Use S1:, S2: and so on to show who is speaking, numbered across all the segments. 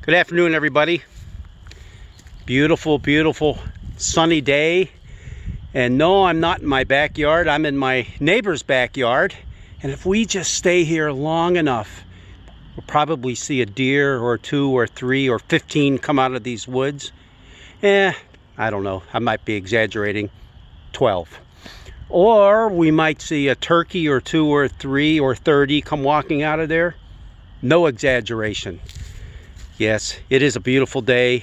S1: Good afternoon, everybody. Beautiful, beautiful sunny day. And no, I'm not in my backyard. I'm in my neighbor's backyard. And if we just stay here long enough, we'll probably see a deer or two or three or 15 come out of these woods. I don't know. I might be exaggerating. 12. Or we might see a turkey or two or three or 30 come walking out of there. No exaggeration. Yes, it is a beautiful day,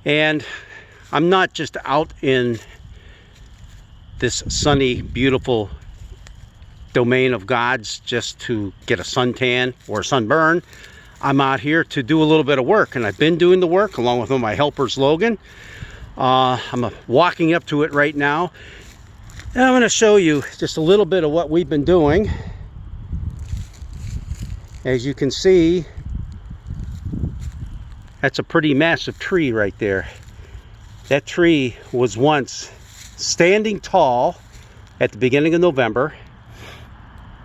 S1: and I'm not just out in this sunny, beautiful domain of God's just to get a suntan or a sunburn. I'm out here to do a little bit of work, and I've been doing the work along with one of my helpers, Logan. I'm walking up to it right now, and I'm going to show you just a little bit of what we've been doing. As you can see, that's a pretty massive tree right there. That tree was once standing tall at the beginning of November.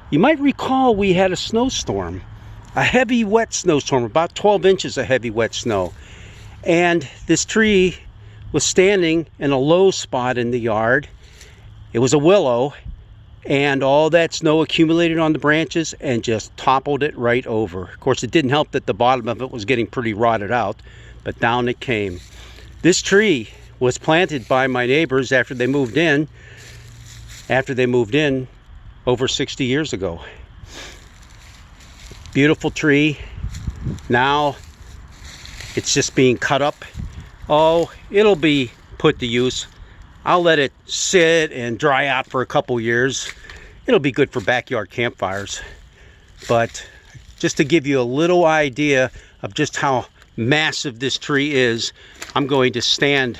S1: You might recall we had a snowstorm, a heavy wet snowstorm, about 12 inches of heavy wet snow. And this tree was standing in a low spot in the yard. It was a willow, and all that snow accumulated on the branches and just toppled it right over. Of course, it didn't help that the bottom of it was getting pretty rotted out, but down it came. This tree was planted by my neighbors after they moved in over 60 years ago. Beautiful tree. Now it's just being cut up. Oh, it'll be put to use. I'll let it sit and dry out for a couple years. It'll be good for backyard campfires. But just to give you a little idea of just how massive this tree is, I'm going to stand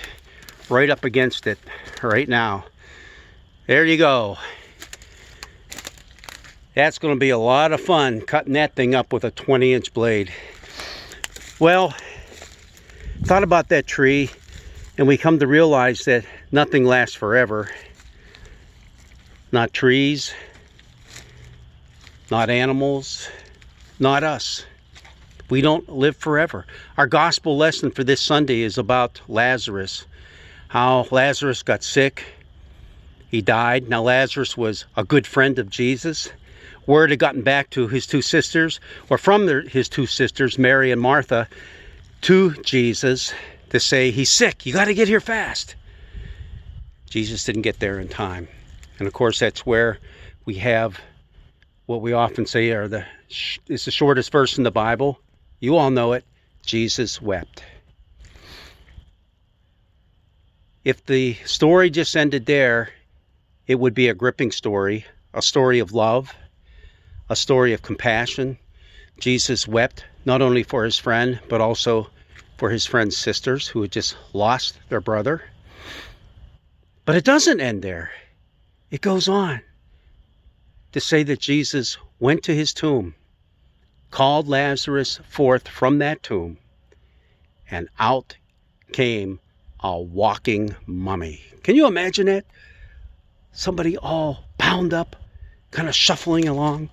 S1: right up against it right now. There you go. That's going to be a lot of fun cutting that thing up with a 20-inch blade. Well, thought about that tree, and we come to realize that nothing lasts forever. Not trees, not animals, not us. We don't live forever. Our gospel lesson for this Sunday is about Lazarus. How Lazarus got sick. He died. Now Lazarus was a good friend of Jesus. Word had gotten back to his two sisters, or from his two sisters, Mary and Martha, to Jesus to say, he's sick, you got to get here fast. Jesus didn't get there in time. And of course, that's where we have what we often say is the shortest verse in the Bible. You all know it. Jesus wept. If the story just ended there, it would be a gripping story, a story of love, a story of compassion. Jesus wept not only for his friend, but also for his friend's sisters who had just lost their brother. But it doesn't end there. It goes on to say that Jesus went to his tomb, called Lazarus forth from that tomb, and out came a walking mummy. Can you imagine that? Somebody all bound up, kind of shuffling along.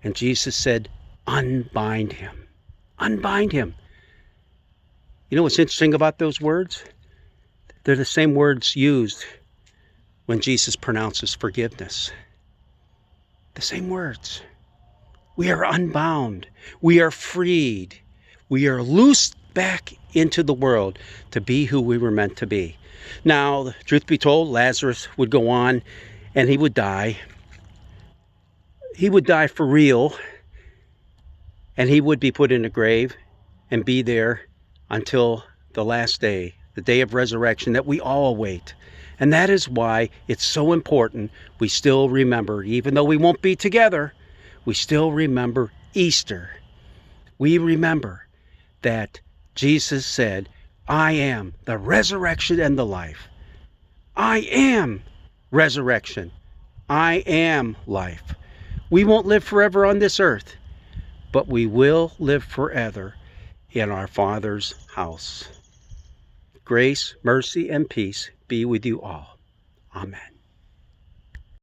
S1: And Jesus said, unbind him. Unbind him. You know what's interesting about those words? They're the same words used when Jesus pronounces forgiveness. The same words. We are unbound. We are freed. We are loosed back into the world to be who we were meant to be. Now, truth be told, Lazarus would go on and he would die. He would die for real, and he would be put in a grave and be there until the last day, the day of resurrection that we all await. And that is why it's so important we still remember, even though we won't be together, we still remember Easter. We remember that Jesus said, I am the resurrection and the life. I am resurrection. I am life. We won't live forever on this earth, but we will live forever in our Father's house. Grace, mercy, and peace be with you all. Amen.